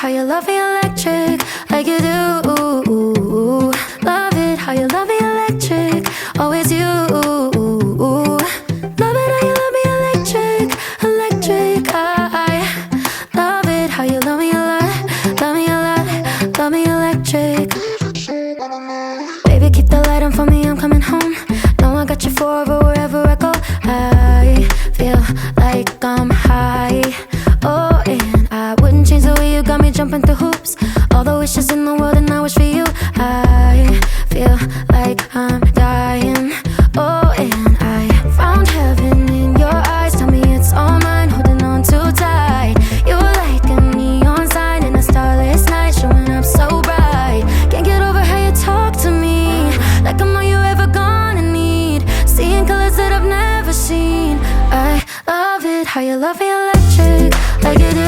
how you love me electric, like you do. Love it how you love me electric, always you. Love it how you love me electric, electric. I love it how you love me a lot, love me a lot, love me electric. Baby, keep the light on for me, I'm coming home. Know I got you forever wherever I go. I feel like I'm high. Oh, and I wouldn't change the way you got me jumping through hoops. All the wishes in the world and I wish for you. I feel like I'm dying. Oh, and I found heaven in your eyes. Tell me it's all mine, holding on too tight. You were like a neon sign in a starless night, showing up so bright. Can't get over how you talk to me, like I'm all you ever gonna need. Seeing colors that I've never seen. I love it how you love me electric, like you do.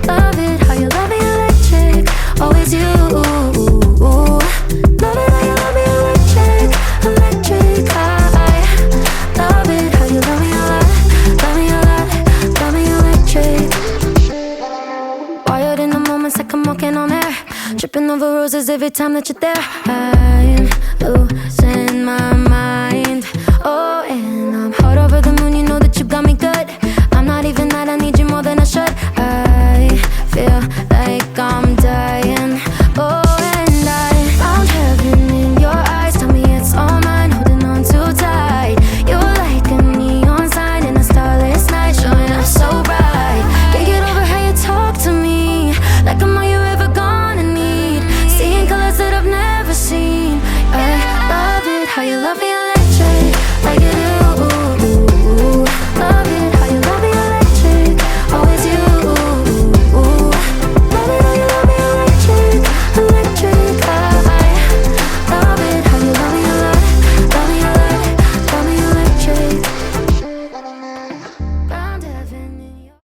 Love it how you love me electric, always you. Love it how you love me electric, electric. I love it how you love me a lot, love me a lot, love me electric. Wired in the moments like I'm walking on air, tripping over roses every time that you're there. I'm losing my mind.